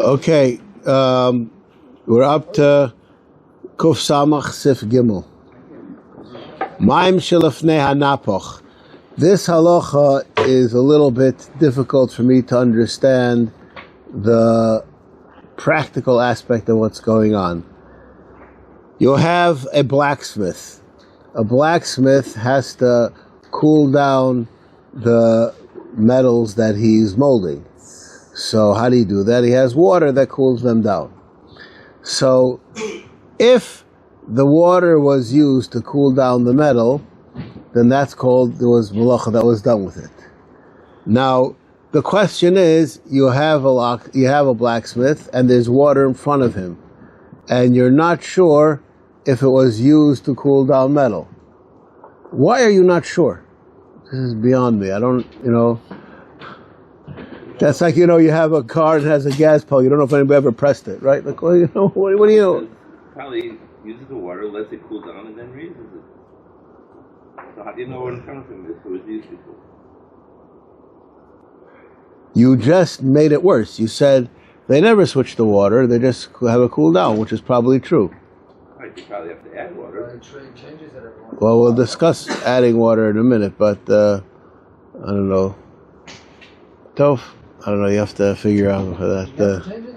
Okay, we're up to Kuf Samach Sif Gimel. Maim Shelafnei Hanapoch. This halacha is a little bit difficult for me to understand the practical aspect of what's going on. You have a blacksmith. A blacksmith has to cool down the metals that he's molding. So how do you do that? He has water that cools them down. So if the water was used to cool down the metal, then that's called, there was malacha that was done with it. Now, the question is, you have a blacksmith and there's water in front of him, and you're not sure if it was used to cool down metal. Why are you not sure? This is beyond me. I don't, that's like, you have a car that has a gas pump. You don't know if anybody ever pressed it, right? Like, well, what do you... Probably uses the water, lets it cool down, and then raises it. So how do you know what in front of him is? So it's used before. You just made it worse. You said they never switch the water, they just have a cool down, which is probably true. Right, you probably have to add water. Well, we'll discuss adding water in a minute, but I don't know. Toph? I don't know, you have to figure out for that.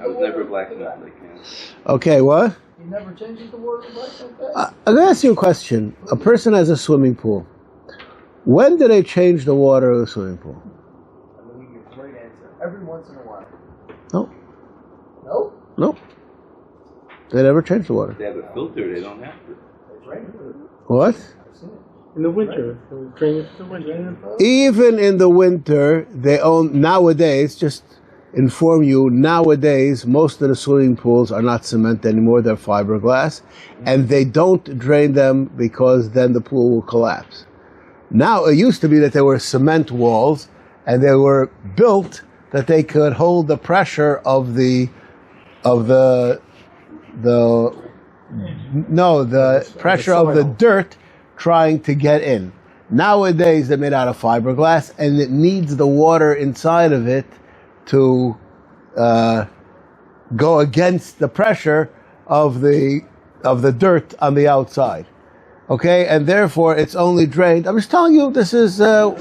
I was never black enough, Okay, what? He never changes the water like that? I'm going to ask you a question. A person has a swimming pool. When do they change the water of the swimming pool? I'm going to give you a great answer. Every once in a while. No. No? No. They never change the water. If they have a filter, they don't have to. They drain it. What? In the winter, Even in the winter, nowadays, just inform you, nowadays, most of the swimming pools are not cement anymore, they're fiberglass, and they don't drain them because then the pool will collapse. Now, it used to be that there were cement walls, and they were built that they could hold the pressure of the pressure of the dirt trying to get in. Nowadays, they're made out of fiberglass, and it needs the water inside of it to go against the pressure of the dirt on the outside. Okay, and therefore it's only drained. I'm just telling you, this is. The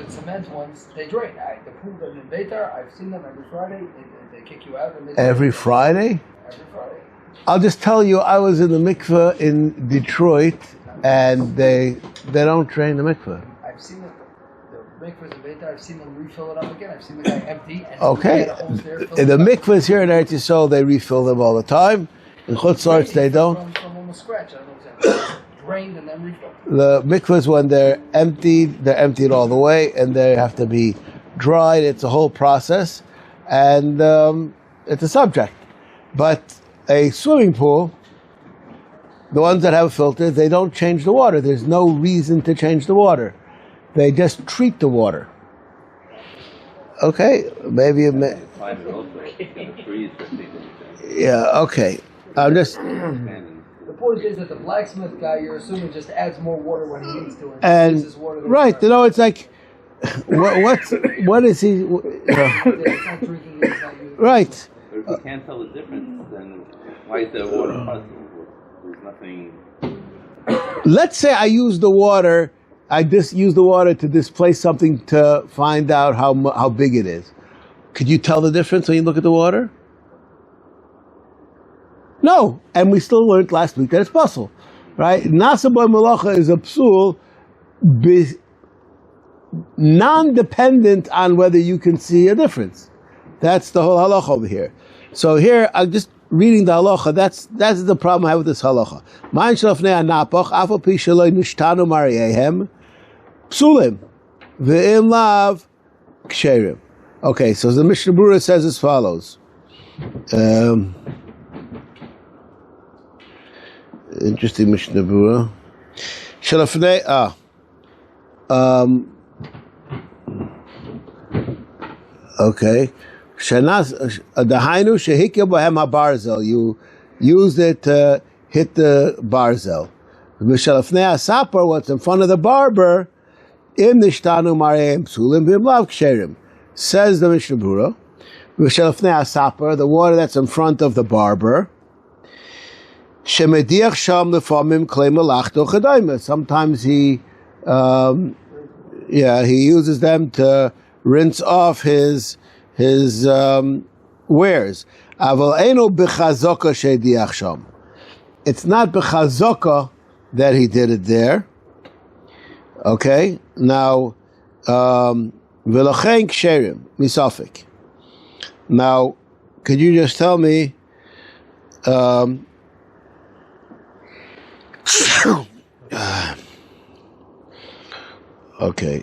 cement ones, they drain. The pool that in Beitar, I've seen them every Friday. They kick you out. And Every Friday? Every Friday. I'll just tell you, I was in the mikvah in Detroit, and they don't drain the mikvah. I've seen the mikvahs in Beitar. I've seen them refill it up again. I've seen the guy empty. And Okay, the mikvahs here in Eretz Yisrael, they refill them all the time. In Chutz La'aretz, they don't. From almost scratch. I don't know exactly. Drained and then refilled. The mikvahs, when they're emptied all the way, and they have to be dried. It's a whole process, and it's a subject. But a swimming pool, the ones that have filters, they don't change the water. There's no reason to change the water. They just treat the water. Okay, maybe it may. Yeah, okay. I'm just. The point is that the blacksmith guy, you're assuming, just adds more water when he needs to. And uses water right, it's like, what is he? Right. But if you can't tell the difference, then why is there water puzzle? There's nothing. Let's say I use the water. I just use the water to displace something to find out how big it is. Could you tell the difference when you look at the water? No, and we still learned last week that it's puzzle, right? Nasa by malacha is a psul, non-dependent on whether you can see a difference. That's the whole halacha over here. So here, I'm just reading the halacha. That's the problem I have with this halacha. Ma'in shelafnei hanapach, afal pi sheloi nishtanu mariehem, psulim, ve'im lav ksherim. Okay, so the Mishnah Berurah says as follows. Interesting Mishnah Berurah. Shelafnei, okay. Dahainu shehikya bohem habarzel. You used it to hit the barzel. Mishalafnei asapar, what's in front of the barber, im nishtanu mareim psulim b'imlav ksherim. Says the Mishnah Berurah, the water that's in front of the barber. Sometimes he uses them to rinse off his wares. It's not b'chazaka that he did it there. Okay, now v'lochein ksherim misafik. Now, could you just tell me? Okay.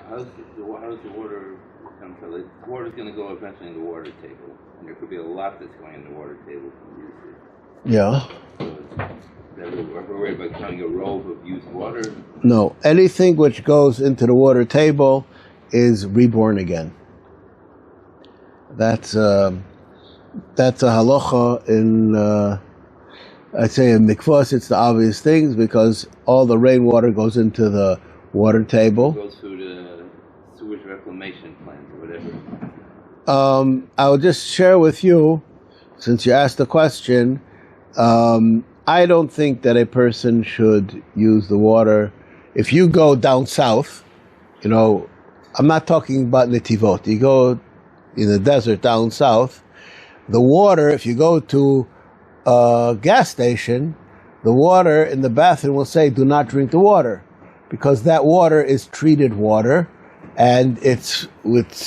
How does the water come to? The water's going to go eventually in the water table, and there could be a lot that's going in the water table from usage. Yeah. We're worried about counting a robe of used water. No, anything which goes into the water table is reborn again. That's a halacha in. I'd say in mikvah, it's the obvious things because all the rainwater goes into the water table. It goes through the sewage reclamation plant or whatever. I'll just share with you, since you asked the question, I don't think that a person should use the water. If you go down south, I'm not talking about Netivot. You go in the desert down south, the water, if you go to a gas station, the water in the bathroom will say, do not drink the water, because that water is treated water, and it's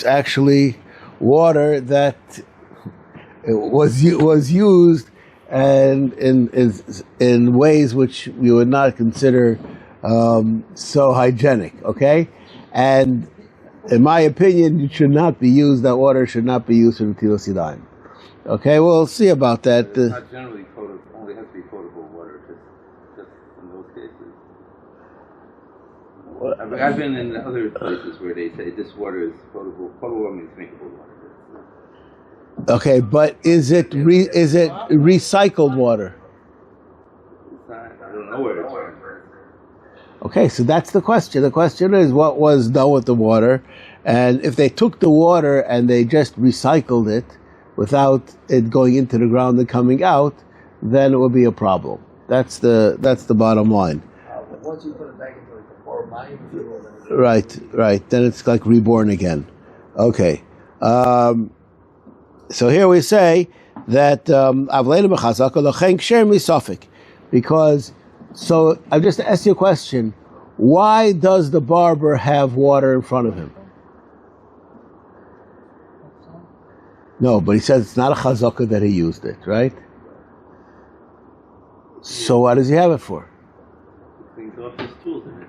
actually water that was used and in ways which we would not consider so hygienic, okay? And in my opinion, it should not be used, that water should not be used for Netilas Yadayim. Okay, we'll see about that. It's not generally potable, only has to be potable water, just in those cases. I've been in other places where they say this water is potable. Potable water means drinkable water. Okay, but is it recycled water? It's not, I don't know where it's from. Okay, so that's the question. The question is what was done with the water, and if they took the water and they just recycled it without it going into the ground and coming out, then it would be a problem. That's the bottom line. But once you put it back into the core mine, Right. Then it's like reborn again. Okay. So here we say that because, so I've just asked you a question. Why does the barber have water in front of him? No, but he says it's not a chazaka that he used it, right? So what does he have it for? He cleans off his tools in it.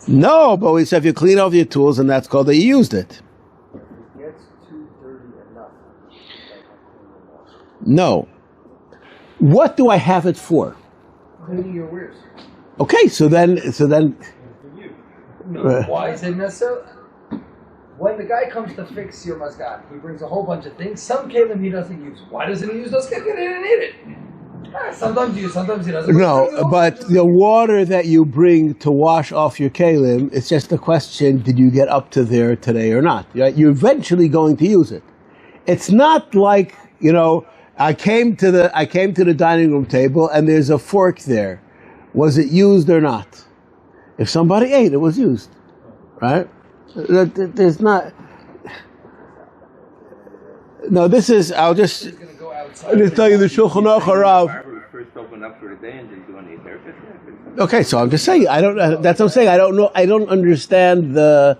No, but we said if you clean off your tools, and that's called that you used it. gets too dirty enough. No. What do I have it for? Cleaning your wares. Okay, so then. Why is it necessary? When the guy comes to fix your mascot, he brings a whole bunch of things. Some kelim he doesn't use. Why doesn't he use those kelim? He didn't need it. Sometimes he doesn't. No, but the water that you bring to wash off your kelim, it's just a question: did you get up to there today or not? Right? You're eventually going to use it. It's not like I came to the dining room table and there's a fork there. Was it used or not? If somebody ate, it was used, right? There's not. No, this is. I'll just tell you the Shulchan Aruch Harav. First open up for the day and didn't do any therapy. Okay, so I'm just saying. I don't. That's what I'm saying. I don't know. I don't understand the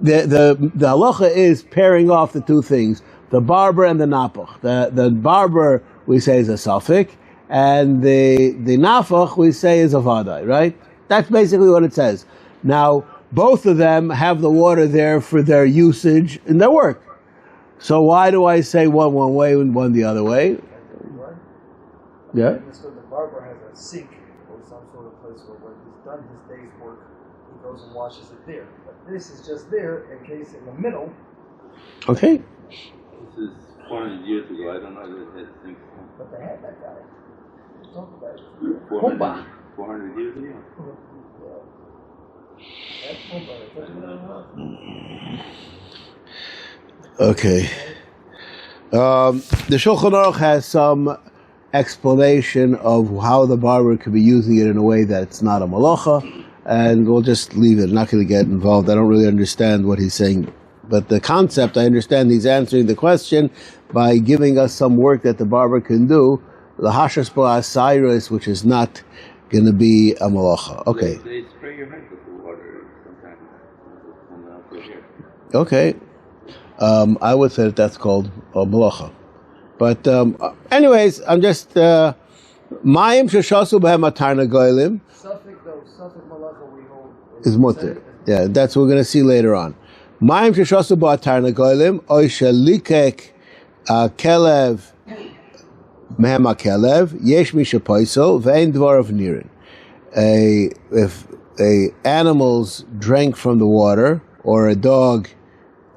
halacha is pairing off the two things: the barber and the napach. The barber we say is a suffix, and the nafach we say is a vadai. Right? That's basically what it says. Now, both of them have the water there for their usage in their work. So why do I say one way and one the other way? Yeah. So the barber has a sink or some sort of place where when he's done his day's work, he goes and washes it there. But this is just there in case in the middle. Okay. This is 400 years ago. I don't know that that thing. But they had that guy. Talk about it. 400 years ago. Okay. The Shulchan Aruch has some explanation of how the barber could be using it in a way that it's not a malacha, and we'll just leave it. I'm not going to get involved. I don't really understand what he's saying. But the concept, I understand he's answering the question by giving us some work that the barber can do, the hashas ba'asairis, which is not going to be a malacha. Okay. They spray your head with the water sometimes. Okay. I would say that's called a malacha. But anyways, I'm just mayim sheshasu b'hem atarna goylim. Suffolk malacha we hold Is mutter. Yeah, that's what we're going to see later on. Mayim sheshasu b'atarna goylim oy shelikek kelev mehem kelev yesh misha poisel ve'en dvarav nirin. If a animals drank from the water or a dog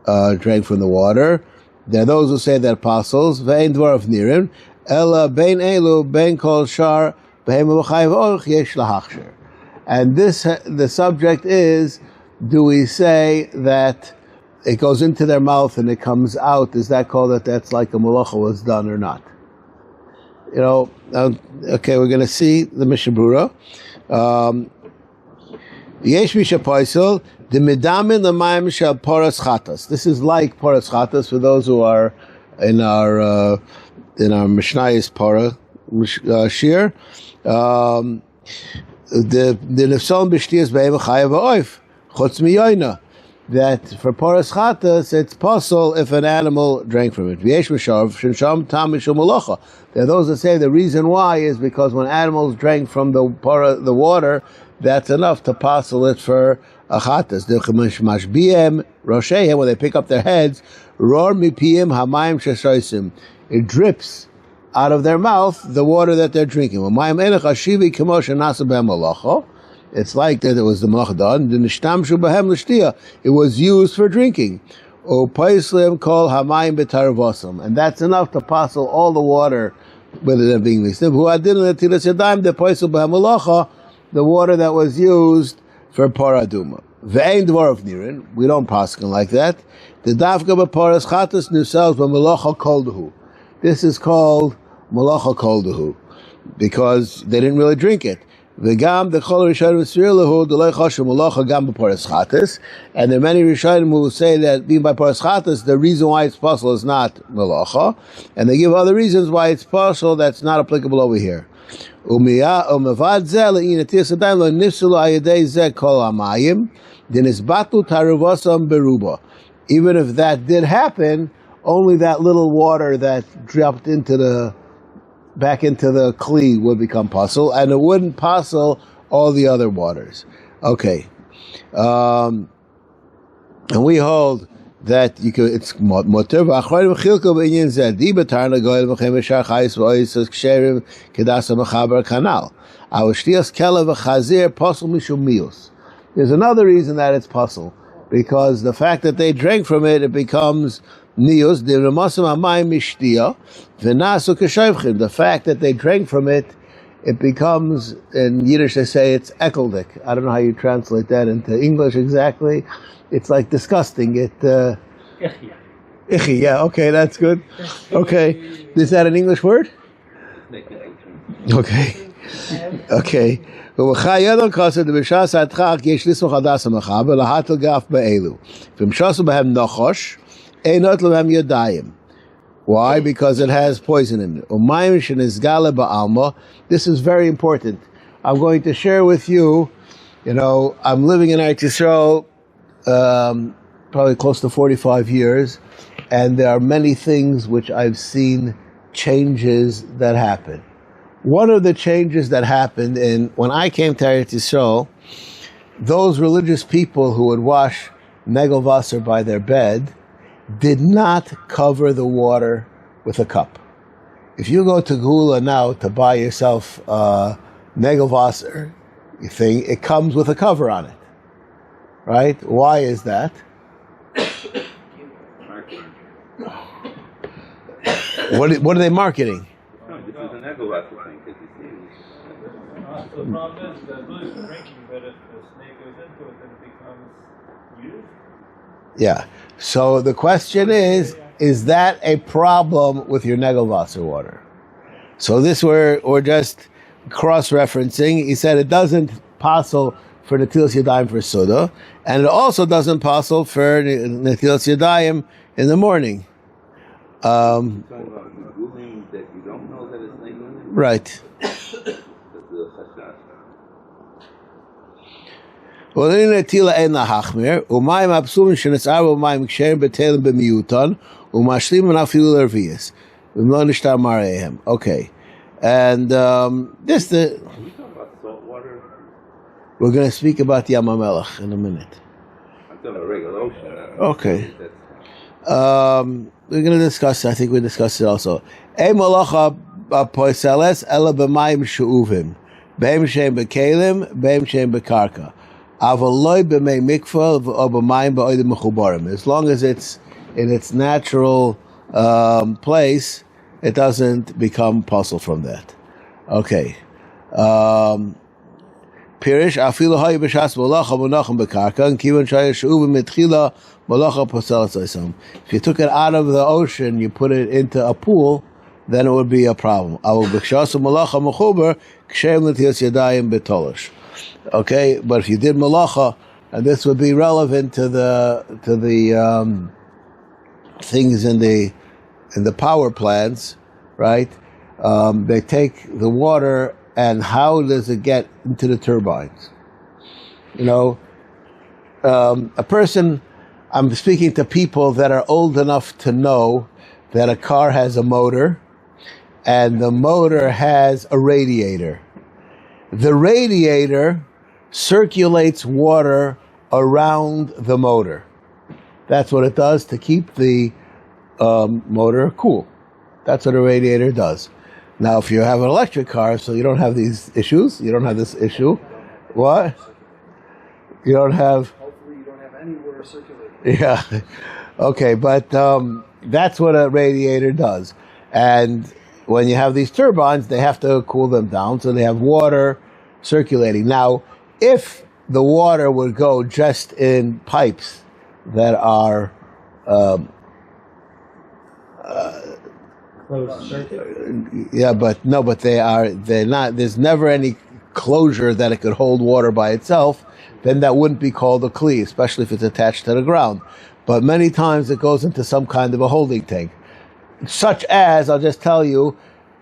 drank from the water, there are those who say that apostles ve'en dvarav nirin ela bein elu bein kol shar behem v'chayiv orch yesh lahachsher. And this, the subject is, do we say that it goes into their mouth and it comes out? Is that called that that's like a malacha was done or not? You know, okay, we're going to see the Mishnah Berurah. Yesh misha poisel the midamin l'mayim shel poras chatas. This is like poras chatas for those who are in our Mishnayis Parah shir. The nefson b'shtiyas be'em chayav ha'oif chutz miyoyna, that for poras chatas it's possible if an animal drank from it. V'yesh m'shav shensham tam mishum malacha. There are those that say the reason why is because when animals drank from the water, that's enough to passel it for a chatas. Mashbiem roshehem, when they pick up their heads, ror mipiyim hamayim sheshoisim. It drips out of their mouth the water that they're drinking. It's like that it was the malacha done. It was used for drinking. And that's enough to passel all the water, whether they're being mixed. The water that was used for paraduma. We don't paskin like that. The dafka b'paras chatas nuselves b'malacha kolduhu. This is called malacha kolduhu because they didn't really drink it. V'gam the chol rishonim sirilahu delay chashu malacha gam b'paras chatas. And there are many rishonim who say that being by paras chatas, the reason why it's possible is not malacha, and they give other reasons why it's possible that's not applicable over here. Even if that did happen, only that little water that dropped back into the kli would become pasul, and it wouldn't pasul all the other waters. Okay, and we hold that you could. It's mutter. There's another reason that it's pasul, because the fact that they drank from it, it becomes nius. The fact that they drank from it, it becomes, in Yiddish they say it's ekeldik. I don't know how you translate that into English exactly. It's like disgusting. Ichi, yeah, okay, that's good. Okay, is that an English word? Okay. Okay. Why? Because it has poison in it. This is very important. I'm going to share with you, I'm living in Eretz Yisrael probably close to 45 years, and there are many things which I've seen changes that happen. One of the changes that happened when I came to Eretz Yisrael, those religious people who would wash negelwasser by their bed did not cover the water with a cup. If you go to Gula now to buy yourself negelwasser, it comes with a cover on it, right? Why is that? What are they marketing? No, this is an negelwasser thing. The problem is that blue is drinking, but if the snake goes into it, then it becomes used. Yeah. So the question is that a problem with your Negelwasser water? So this we're just cross-referencing. He said it doesn't passel for Netilas Yadayim for Suda, and it also doesn't passel for Netilas Yadayim in the morning. Talking about Googling that you don't know that it's Negelim? Right. That's the Chashash. Well, in Netila ein lahachmir, umayim absulim shenetzar umayim ksherim betelim b'miyutan, umashlim v'nafilu l'ervius, v'mlo nishtar mareihem. Okay. And this Can we talk about salt water? we're going to speak about Yam HaMelech in a minute. I'm talking about regular ocean. Okay. That's- We're going to discuss. I think we discussed it also. Ei malacha poiseles ela b'mayim she'uvim, beim shem b'kelim, beim shem b'karka, avaloi b'mei mikvah or b'mayim ba'odim mechubarim. As long as it's in its natural place, it doesn't become puzzle from that. Okay. Pirish afilu hayu b'shas malacha b'nacham b'karka and kivan shaya she'uvim mitchila malacha poseles oisam. If you took it out of the ocean, you put it into a pool, then it would be a problem. Aval b'shasu malacha mechuber kshem l'tias yadayim b'tolosh. Okay, but if you did malacha, and this would be relevant to the things in the power plants, right? They take the water, and how does it get into the turbines? You know, a person. I'm speaking to people that are old enough to know that a car has a motor, and the motor has a radiator. The radiator circulates water around the motor. That's what it does to keep the motor cool. That's what a radiator does. Now, if you have an electric car, so you don't have these issues, you don't have this issue. What? You don't have... Hopefully you don't have any water circulating. Yeah. Okay, but that's what a radiator does. And when you have these turbines, they have to cool them down, so they have water circulating. Now, if the water would go just in pipes that are Closed circuit. yeah, but they're not, there's never any closure that it could hold water by itself, then that wouldn't be called a kli, especially if it's attached to the ground. But many times it goes into some kind of a holding tank. Such as, I'll just tell you,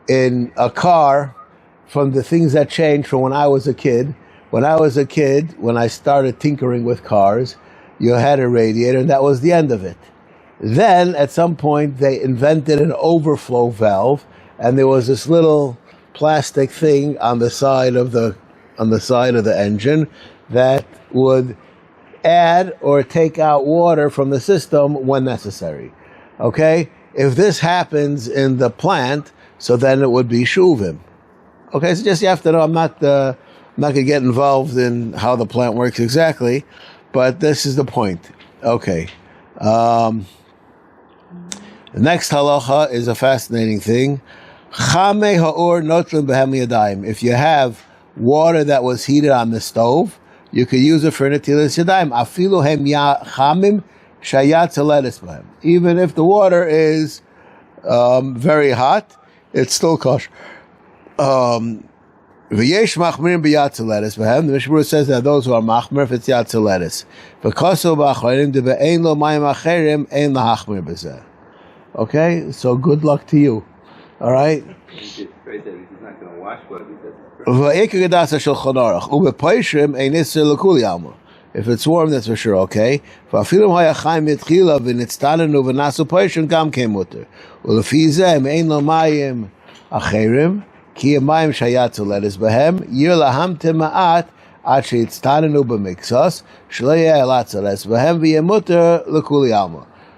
in a car, from the things that changed from when I was a kid. When I started tinkering with cars, you had a radiator, and that was the end of it. Then, at some point, they invented an overflow valve, and there was this little plastic thing on the side of the engine that would add or take out water from the system when necessary. Okay? If this happens in the plant, so then it would be shuvim. Okay, so just you have to know, I'm not going to get involved in how the plant works exactly, but this is the point. Okay. The next halacha is a fascinating thing. Chame ha'or notlim behem yadayim. If you have water that was heated on the stove, you could use it for netilas yadayim. Afilu hem chamim shayat tzeledis behem. Even if the water is very hot, it's still kosher. V'yesh machmirim b'yat tzeledis behem. The Mishnah Berurah says that those who are machmir if it's yat tzeledis. V'koso b'achronim deve'ein lo mayim acherim ein lahachmir b'zeh. Okay, so good luck to you. All right. He's afraid that he's not going to wash what he says. If it's warm, that's for sure, okay? If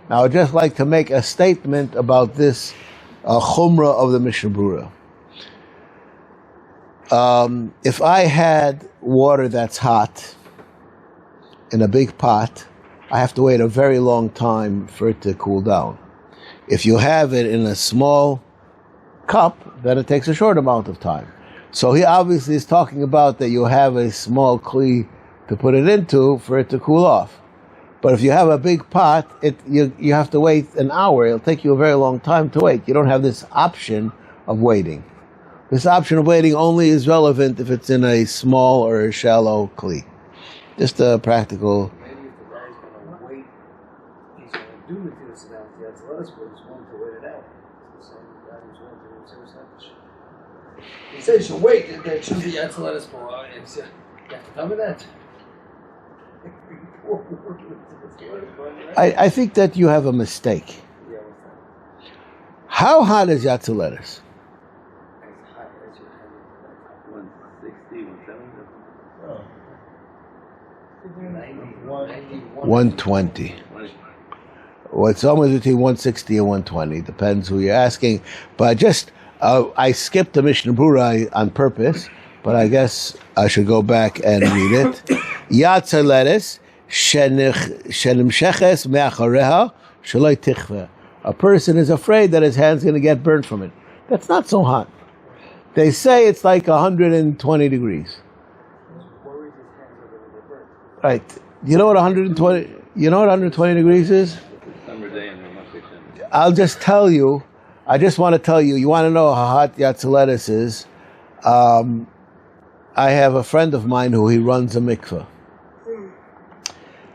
now, I'd just like to make a statement about this chumrah of the Mishnah Berurah. If I had water that's hot in a big pot, I have to wait a very long time for it to cool down. If you have it in a small cup, then it takes a short amount of time. So he obviously is talking about that you have a small kli to put it into for it to cool off. But if you have a big pot, you have to wait an hour. It'll take you a very long time to wait. You don't have this option of waiting. This option of waiting only is relevant if it's in a small or a shallow kli. Just a practical. Maybe if the guy's going to wait, he's going to do the Tzilas Adonis, he has to let us wait. He's willing to wait it out. It's the same guy who's willing to do Tzilas Adonis. He says you should wait. That should be Yatz let us for a while. You have to tell me that. I think that you have a mistake. How hot is Yatz lettuce? 160, 170. 120. Well, it's somewhere between 160 and 120. Depends who you're asking. But just, I skipped the Mishnah Berurah on purpose, but I guess I should go back and read it. Yatz lettuce, shenimsheches me'achareha, shaloi tichve. A person is afraid that his hand's going to get burnt from it. That's not so hot. They say it's like 120 degrees. Right. You know what 120? You know what 120 degrees is? Summer day in the I'll just tell you. I just want to tell you. You want to know how hot Yatz lettuce is? I have a friend of mine who he runs a mikvah.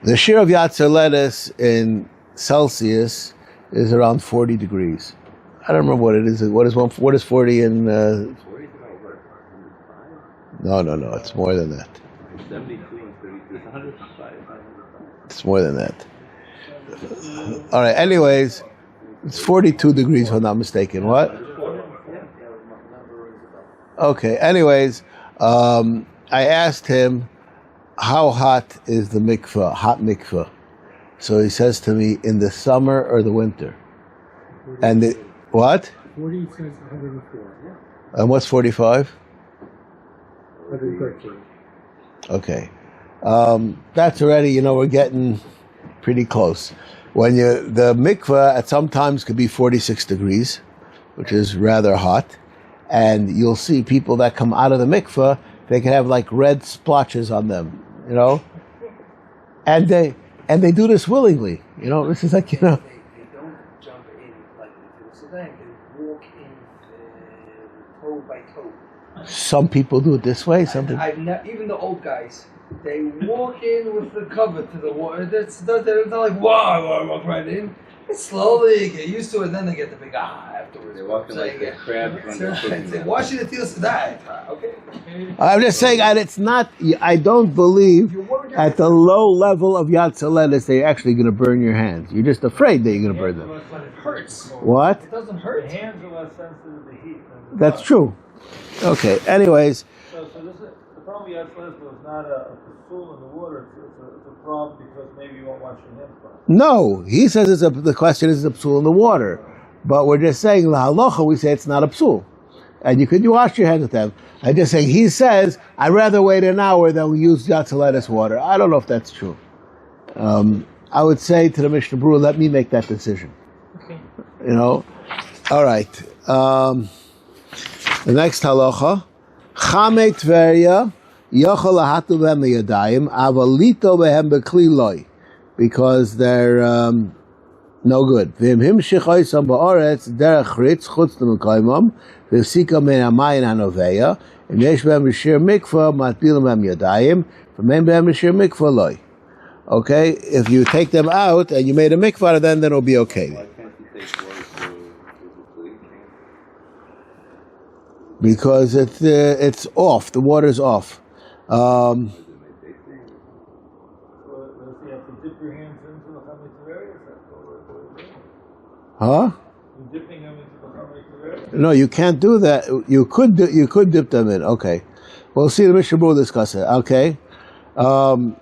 The shear of Yatz lettuce in Celsius is around 40 degrees. I don't remember what it is. What is 40 in? No. It's more than that. 72 and 33, 105. It's more than that. All right. Anyways, it's 42 degrees, if I'm not mistaken. What? Okay. Anyways, I asked him, how hot is the mikvah, hot mikvah? So he says to me, in the summer or the winter? And what? 40 says 104. And what's 45? 113. Okay. That's already, we're getting pretty close. When the mikvah at some times could be 46 degrees, which is rather hot. And you'll see people that come out of the mikvah, they can have like red splotches on them, and they do this willingly, This is like, They don't jump in like the Sudan. They walk in toe by toe. Some people do it this way. Some people. Even the old guys, they walk in with the cover to the water. It's not like, wow, I walk right in. It's slowly get used to it, and then they get the big afterwards. They're walking like a crab from the cooking. They wash it until it's that. Okay. I'm just saying, and it's not. I don't believe at the low level of Yatz lettuce they're actually going to burn your hands. You're just afraid that you're going to burn them. But it hurts. What? It doesn't hurt. The hands are less sensitive to heat. That's true. Okay. Anyways. So this is, the problem with Yatz lettuce was not a pool in the water. It's a problem because maybe you won't wash your hands properly. No, he says the question is a psul in the water, but we're just saying la halacha. We say it's not a psul, and you could wash your hands with them. I'm just saying he says I'd rather wait an hour than use Yatz lettuce water. I don't know if that's true. I would say to the Mishnah Berurah, let me make that decision. Okay. All right. The next halacha, chametzrei yochel lahatu behem yadayim avalito behem bekli loy. Because they're no good. V'im him shichoisam ba'aretz derech chritz chutz l'mekayimam v'sika min ha'mayin hanoveya im yesh behem b'shir mikvah matbilim behem yadayim v'mein behem b'shir mikvah loy. Okay, if you take them out and you made a mikvah out of them, then it'll be okay. Why can't you take water physically? Because it's off. The water's off. Dip your hands into the chametzrei? Huh? You're dipping them into the chametzrei? No, you can't do that. You could dip them in. Okay, we'll see the Mishnah Berurah discuss it. Okay, the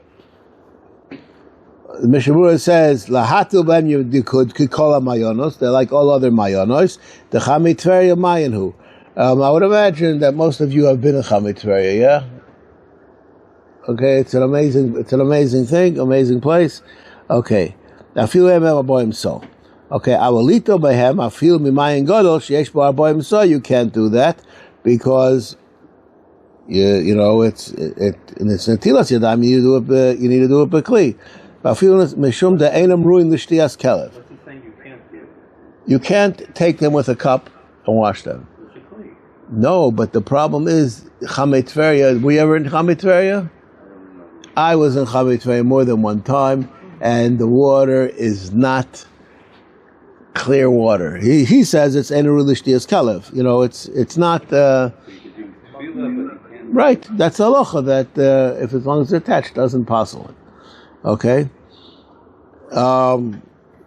Mishnah Berurah says lahatil ben you could call them mayonos. They're like all other mayonos. The chametzrei mayanhu. I would imagine that most of you have been a chametzrei. Yeah. Okay, it's an amazing thing, amazing place. Okay, now feel him so. Okay, awalito behem afil mimayin gadol sheyesh bo arboim so. You can't do that because it's netilas yadayim. You need to do it bekli. Mishum de einam ruin l'shtiyas kelev. What's he saying you can't do? You can't take them with a cup and wash them. No, but the problem is chametzrei. Were you ever in chametzrei? I was in chametzrei more than one time, and the water is not clear water. He says it's enaru l'shtiyas kelev. You know, it's not. Right, that's the halacha that if as long as it's attached, doesn't passel it. Okay.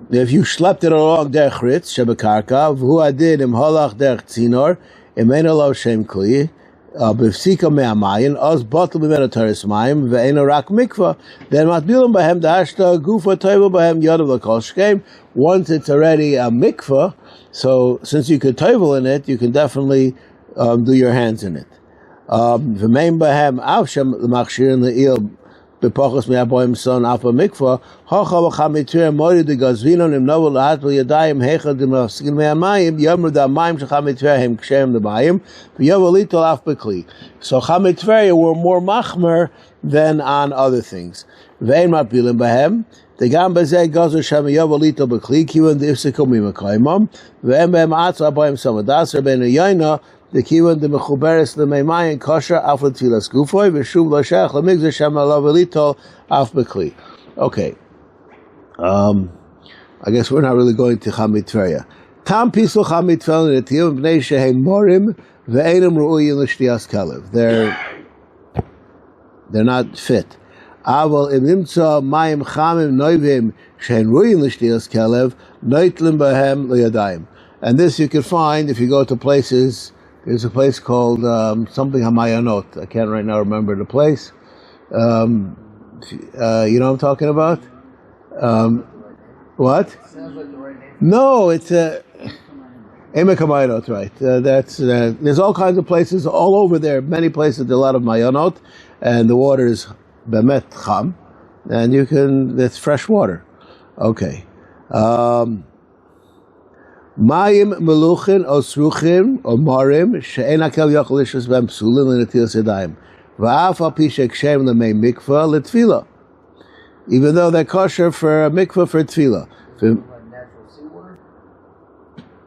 If you schlepped it along derech ritz shebekarka, v'hu adid im halach derech tzinor, im ein alo shem kli, b'fsika me'amayim, oz bottle b'mena teres mayim, ve'eno rak mikvah, then matbilim b'hem da'ashta gufa toivel b'hem yodav l'kol shkeim. Once it's already a mikvah, so since you could toivel in it, you can definitely do your hands in it. V'meim b'hem avshem l'machshirin le'il, b'pochos me'aboyim son alpha mikvah, hocha v'chametzrei mori de gazvino nimnovo l'hat v'yadayim hecha d'mafskin me'amayim, yomru da'mayim shechametzrei hem kshem d'mayim, v'yovo litol af b'kli. So chametzrei were more machmer than on other things. V'ein matbilim b'hem, the gam b'zeh gazer shem yovo litol b'kli, kiwan d'ifsikum mimakaymam, v'em b'hem atza aboyim son v'daser ben uyayna, the kiwan the mechuberes the meimayin kosher af l'tfilas gufoy v'shuv l'shech l'migzah shem alav elitol af b'kli. Okay. I guess we're not really going to chametzrei. Tam pisul chametzrei netiyim b'nei shehem morim ve'enam ru'uyin l'shtiyas kelev. They're not fit. Aval im nimtza mayim chamim noivim shehem ru'uyin l'shtiyas kelev noitlim b'hem l'yadayim. And this you can find if you go to places. There's a place called something Hamayanot. I can't right now remember the place. You know what I'm talking about? What? Sounds like the right name. No, it's Emek Hamayonot, right? There's all kinds of places all over there. Many places, there are a lot of Mayanot, and the water is Bemet Cham, and it's fresh water. Okay. Mayim meluchin o sruchim o marim she'en akel yochel lishus b'hem psulin l'netilas yadayim v'af al pi she'kshem l'mei mikvah l'tfila, even though they're kosher for a mikvah for tfila. Like natural seawater?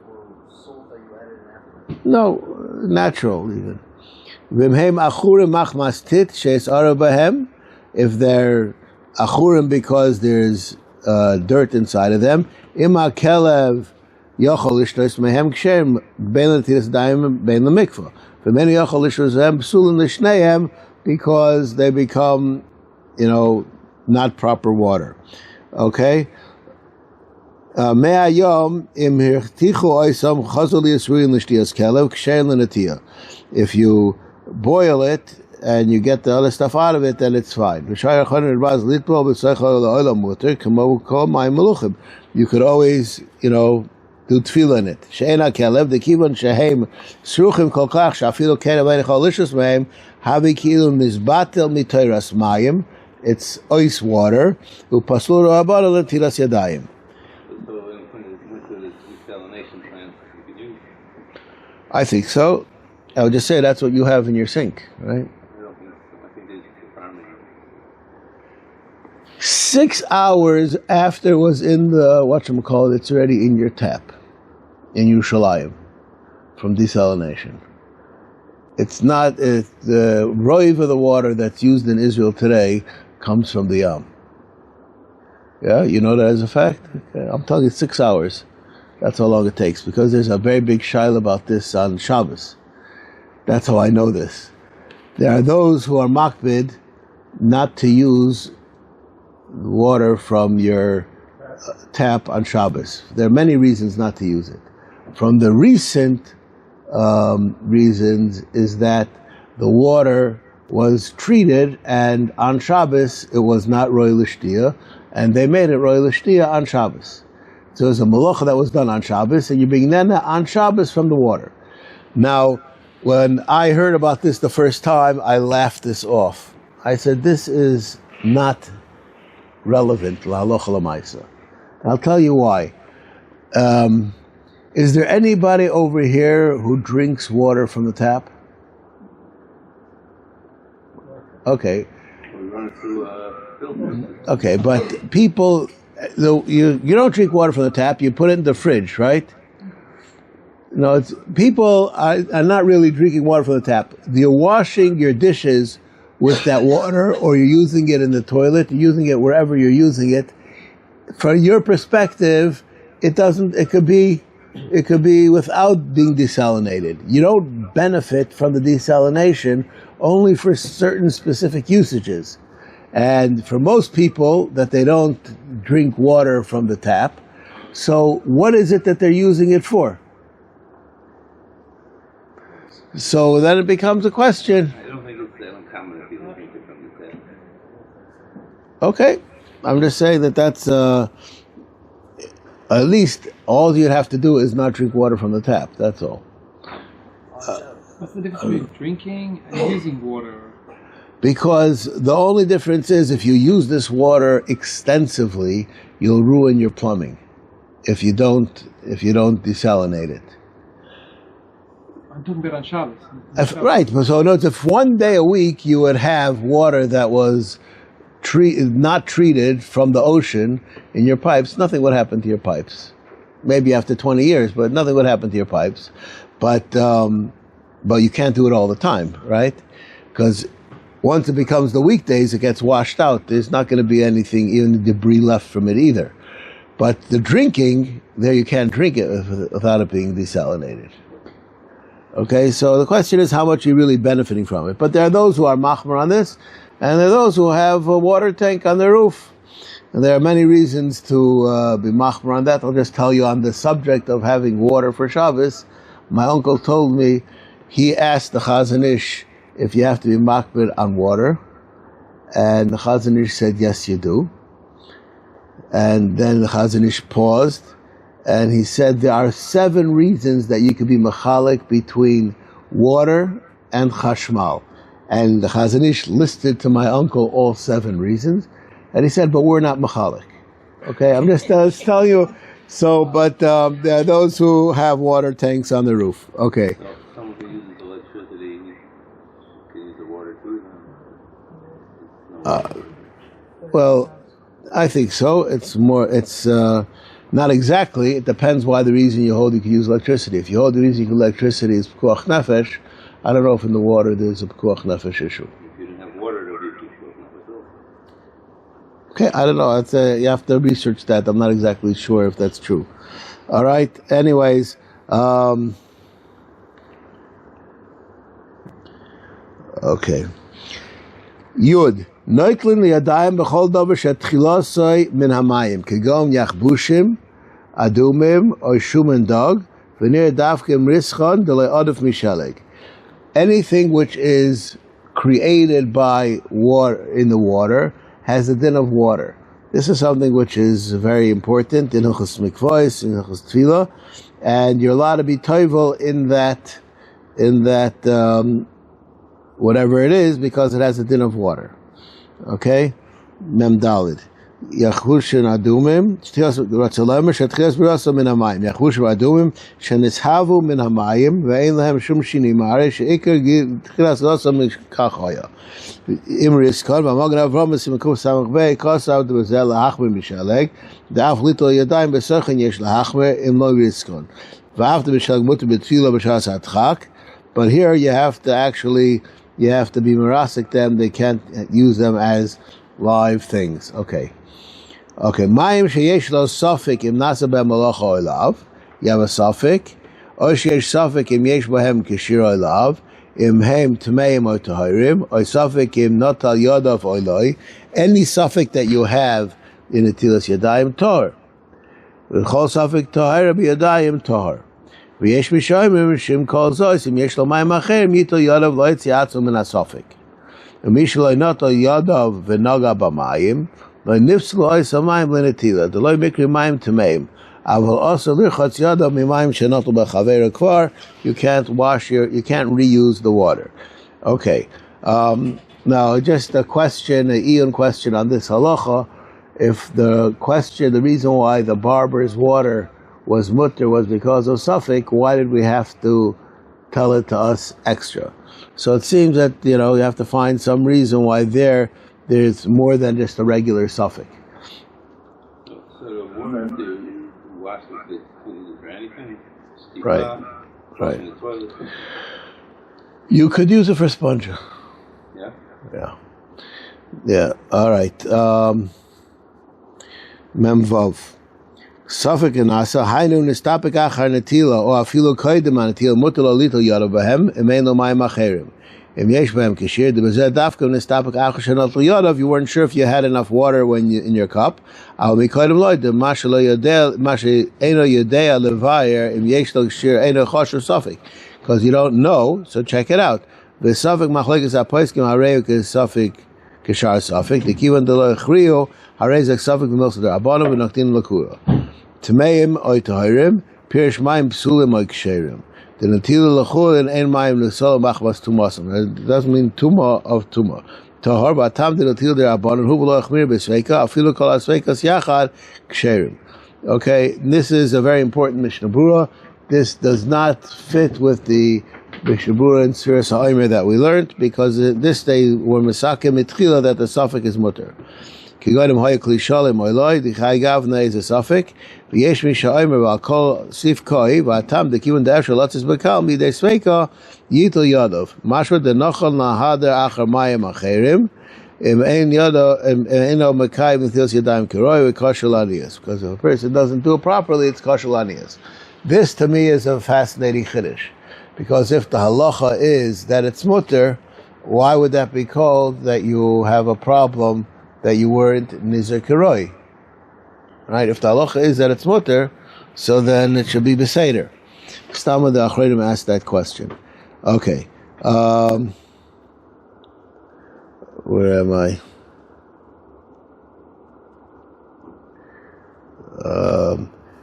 Or salt that you added in after? No, natural even. V'mheim achurim machmas tit she'es ara b'hem, if they're achurim because there's dirt inside of them, ima kelev yochel lishtos mehem kshem ben l'tilas daim ben l'mikvah. For many yochel lishtos mehem psulin l'shneihem, because they become, not proper water. Okay. Me'ayom im hirtichu oisam chazol yisruin l'shtiyas kelev kshem l'natiyah. If you boil it and you get the other stuff out of it, then it's fine. You could always, do tefillah in it. She'ena kelev, the kibon shehem sruchim kol kach, shafilu kenev ein chalishus mehem, havi kilu mizbatel mitoiras mayim, it's ice water, u'paslur ha'abara l'tilas yadayim. So in the desalination plant, you could use. I think so. I would just say that's what you have in your sink, right? I think there's farming. 6 hours after it was in the, whatchamacallit, it's already in your tap, in Yerushalayim, from desalination. It's not, the roiv of the water that's used in Israel today comes from the Yam. Yeah, you know that as a fact? Okay. I'm telling you 6 hours. That's how long it takes, because there's a very big shaila about this on Shabbos. That's how I know this. There are those who are makbid not to use water from your tap on Shabbos. There are many reasons not to use it. From the recent reasons is that the water was treated, and on Shabbos it was not roy l'shtiyah, and they made it roy l'shtiyah on Shabbos. So it was a malacha that was done on Shabbos, and you bring nena on Shabbos from the water. Now, when I heard about this the first time, I laughed this off. I said, this is not relevant, l'halacha l'maisa. I'll tell you why. Is there anybody over here who drinks water from the tap? Okay. We run it through filter. Okay, but people, you don't drink water from the tap. You put it in the fridge, right? No, people are not really drinking water from the tap. You're washing your dishes with that water, or you're using it in the toilet, you're using it wherever you're using it. From your perspective, it could be without being desalinated. You don't benefit from the desalination only for certain specific usages. And for most people, that they don't drink water from the tap. So what is it that they're using it for? So then it becomes a question. I don't think it's that uncommon if people drink it from the tap. Okay, I'm just saying that's at least all you'd have to do is not drink water from the tap. That's all. What's the difference between drinking and using water? Because the only difference is if you use this water extensively, you'll ruin your plumbing. If you don't desalinate it. I'm talking about on Shabbos. Right. So notice if one day a week you would have water that was not treated from the ocean in your pipes, nothing would happen to your pipes. Maybe after 20 years, but nothing would happen to your pipes. But you can't do it all the time, right? Because once it becomes the weekdays, it gets washed out. There's not going to be anything, even debris left from it either. But the drinking, there you can't drink it without it being desalinated. Okay, so the question is how much you're really benefiting from it. But there are those who are machmer on this, and there are those who have a water tank on their roof. And there are many reasons to be machmer on that. I'll just tell you on the subject of having water for Shabbos. My uncle told me, he asked the Chazon Ish if you have to be machmer on water. And the Chazon Ish said, yes, you do. And then the Chazon Ish paused. And he said there are 7 reasons that you could be machalik between water and chashmal. And the Chazon Ish listed to my uncle all 7 reasons. And he said, but we're not machalik. Okay, I'm just telling you. So, but there are those who have water tanks on the roof. Okay. So if someone who uses electricity can use the water too? Well, I think so. It's not exactly. It depends why the reason you hold you can use electricity. If you hold the reason you can use electricity is pekuach nefesh, I don't know if in the water there's a pekuach nefesh issue. If you didn't have water, there would be pekuach nefesh. Okay, I don't know. You have to research that. I'm not exactly sure if that's true. All right. Anyways, okay. Yud. Noiklin liyadayim b'chol davar shetchilasoi min hamayim kegom yachbushim adumim or shumen dog v'nir davkim rischon delay odif mishaleg. Anything which is created by water in the water has a din of water. This is something which is very important in halachos mikvah, in halachos tefillah, and you're allowed to be toivel in that whatever it is because it has a din of water. Okay, Mem Dalid. Yachushin adumim. Ratzalamer shetchias b'rasa min hamayim. Yachushin adumim shenishavu min hamayim ve'ein lehem shum shini ma'arei she'ikar tchilas rasa min kachoya. Imriskon v'amagen Avrohom Baruch Zachariash kosav d'bezel lahachmer mishaleg da'af litol yadayim b'serchen yesh lahachmer im lo riskon v'after mishaleg muter b'tfila b'shas hatchak. But here you have to be merasik them. They can't use them as live things. Okay. Mayim sheyesh lo safek im nasa b'hem malacha olav. You have a safek. Or sheyesh safek im yesh b'hem kishir olav. Im hem tmeim or tahirim. Or safek im notal yodav oloi. Any safek that you have in the tilas yadayim tor. V'chol safek tahir b'yadayim tor. V'yesh mishoyim shim kol zois im yesh lo mayim acher mito yodav lo yitziatzu min asafek. Mish lo notal yodav v'noga b'mayim. Lo nifslu ois hamayim l'netila. The lo mikri mayim tmeim. Aval also lirchotz yodav mimayim shenotu b'chaver kvar. You can't reuse the water. Okay. Now just a question, an Ian question on this halacha. If the reason why the barber's water was mutter was because of suffix, why did we have to tell it to us extra? So it seems that, you have to find some reason why there there's more than just a regular suffix. So the water to wash the clothes or anything? Right. Right. In the toilet? You could use it for sponge. Yeah? Yeah. Yeah. All right. Memvav. Suffix and asa hainu nistapik achar netila or afilu koydem netila mutar lo litol yadav behem emein lo mayim acherim. Im yesh behem kishir debezeh dafka nistapik achar shenot lo yadav. You weren't sure if you had enough water when you in your cup. Al mikoydem loy de mashe lo yodea mashe eno yodea levayer im yesh lo kishir eno chosher suffix, because you don't know. So check it out. The suffix machlekes apoiskim hareu ke suffix kishar suffix. The kivan de lo chrio harezek suffix v'milsa der abonim v'naktin l'kura. Tmeim oy tahirim, pirish mayim psulim oy ksherim. The natila l'chulin ein mayim l'sol machmas tumasim. It doesn't mean tuma of tuma. Tahor ba'tam de natila der abonim hu v'lo achmir b'sveika afilu kol asveikas yachad ksherim. Okay, this is a very important Mishnah Berurah. This does not fit with the Mishnah Berurah and Sfiras HaOmer that we learned, because this day we're mesakim mitchila that the suffix is mutter. Kigodim hoya klishalim oiloi, the chai gavna is a suffix. V'yesh mi sha'omer v'al kol sif koi, v'atam de kivun de'ef shalatzis bekal, midei sveika yitul yadov. Mashra de nochol nahader achar mayim acherim, im ein yado, im eno mekai v'thils yadayim kiroi, v'koshel aniyas. Because if a person doesn't do it properly, it's koshel aniyas. This to me is a fascinating chiddush. Because if the halacha is that it's mutter, why would that be called that you have a problem that you weren't nizer kiroi? Right? If the halacha is that it's mutter, so then it should be beseder. Stama the Achreidim asked that question. Okay. Where am I?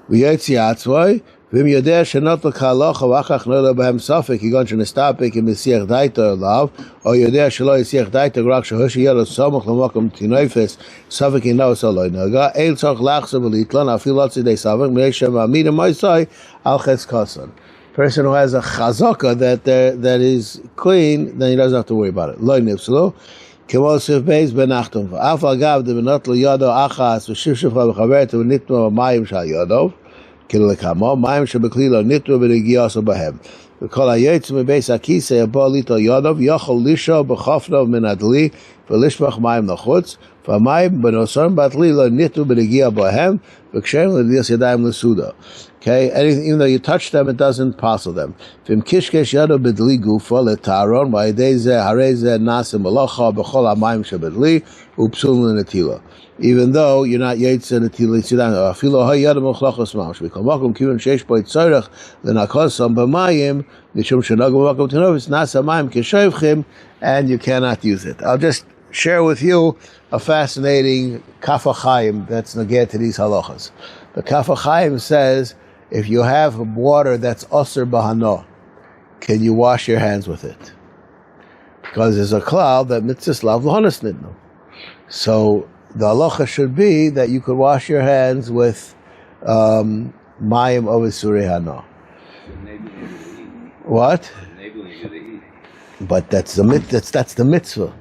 V'yotzi atzvoi, v'im yodea shenot l'ka halacha v'achach no'lo b'hem safek, yigon shenestapik im yisiach daito olav, or yodea shelo yisiach daito g'rak shehoshi yelo somoch l'mokom tinoifes, safek ino soloi noga, eil tzorch lachso v'litlon, afil lotzi dei safek, m'yeshem amida moisoi, al ches koson. Person who has a chazaka that is clean, then he doesn't have to worry about it. Lo nifslo, k'mosif beis benachtum, v'af agav de benot lo yodo achas, v'shivshivcha v'chaveret v'nitmo v'mayim shal yodov, kilekamo mayim shebekli lo nitro b'negiyaso b'hem. V'kol hayotz mebeis hakisei abo lito yodov yochol lisho b'chofnov min adli v'lishpach mayim l'chutz v'mayim b'noson batli lo nitro b'negiya b'hem v'kshem l'dias yadayim l'suda. Okay, anything, even though you touch them, it doesn't passel them. V'im kishkesh yado b'dli gufa l'taron v'ayidei zeh harei zeh nasim malacha b'chol hamayim shebedli u'psul l'netila. Even though you're not yetzer netila tzidam, afilo hayadam halachos mamash. Because makom kivun sheish bo yitzorach l'nakosam b'mayim mishum shenagam makom tenovis nasa mayim keshoivchim, and you cannot use it. I'll just share with you a fascinating Kaf HaChaim that's neged to these halachas. The Kaf HaChaim says, if you have water that's aser b'hano, can you wash your hands with it? Because there's a cloud that mitzvah lav l'honas nidno. So the halacha should be that you could wash your hands with mayim of isurei hana. What? But that's the mitzvah. That's the mitzvah.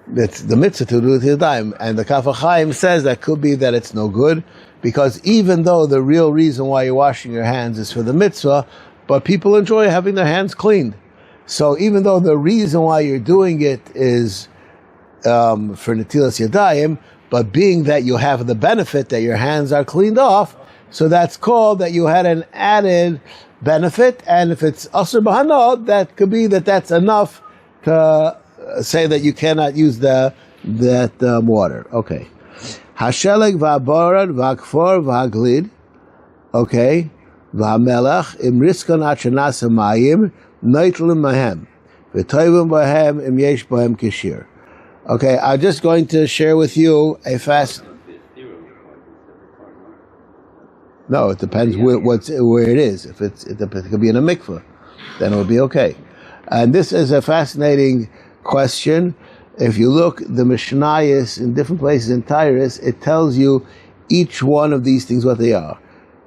That's the mitzvah to do with yadayim. And the Kaf HaChaim says that could be that it's no good, because even though the real reason why you're washing your hands is for the mitzvah, but people enjoy having their hands cleaned. So even though the reason why you're doing it is for netilas yadayim, but being that you have the benefit that your hands are cleaned off, so that's called that you had an added benefit. And if it's aser b'hana, that could be that's enough to say that you cannot use that water. Okay. Hasheleg v'aborad v'akfor v'haglid. Okay. V'hamelach im riskon achenas hamayim neitlim mahem v'toivim bahem im yesh bahem kishir. Okay, I'm just going to share with you a fast. No, it depends where it is. If it could be in a mikvah, then it will be okay. And this is a fascinating question. If you look, the Mishnayos in different places in Tyrus, it tells you each one of these things what they are.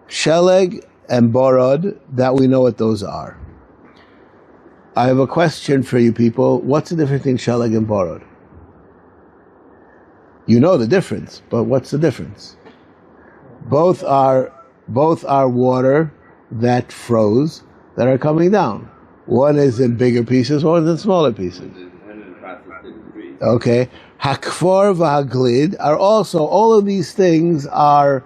Sheleg and borod, that we know what those are. I have a question for you people. What's the difference between sheleg and borod? You know the difference, but what's the difference? Both are water that froze that are coming down. One is in bigger pieces, one is in smaller pieces. Okay. Hakfor v'haglid are also, all of these things are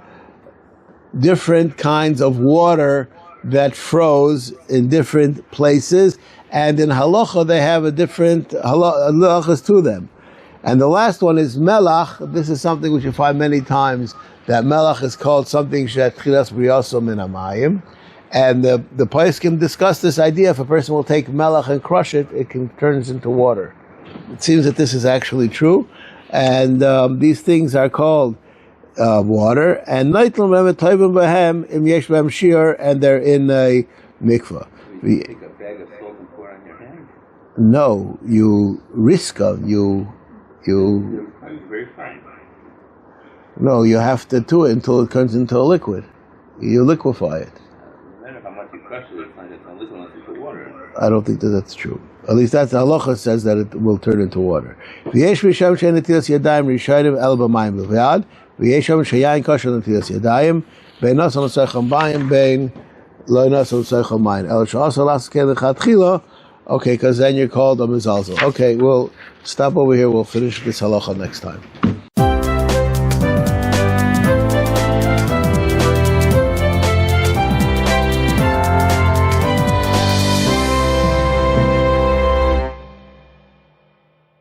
different kinds of water that froze in different places, and in halacha they have a different halachas to them. And the last one is melach. This is something which you find many times, that melach is called something shetchilas briyaso min hamayim. And the poskim discuss this idea, if a person will take melach and crush it, it turns into water. It seems that this is actually true, and these things are called water, and and they're in a mikvah. You take a bag of salt and pour it on your hand? No, you riska, you Very fine. no, you have to do it until it turns into a liquid. You liquefy it. No matter how much you crush it, it's not liquid unless you put water in it. I don't think that's true. At least that's the halacha says that it will turn into water. V'yesh misham she'en netilas yadayim rishayim el b'mayim b'vyad. V'yesh misham she'yayin kosher netilas yadayim. Bein nasan l'seicham bayim, bein lo nasan l'seicham mayim. El she'asa l'asken l'chatchila. Okay, because then you're called a mizalzel. Okay, we'll stop over here. We'll finish this halacha next time.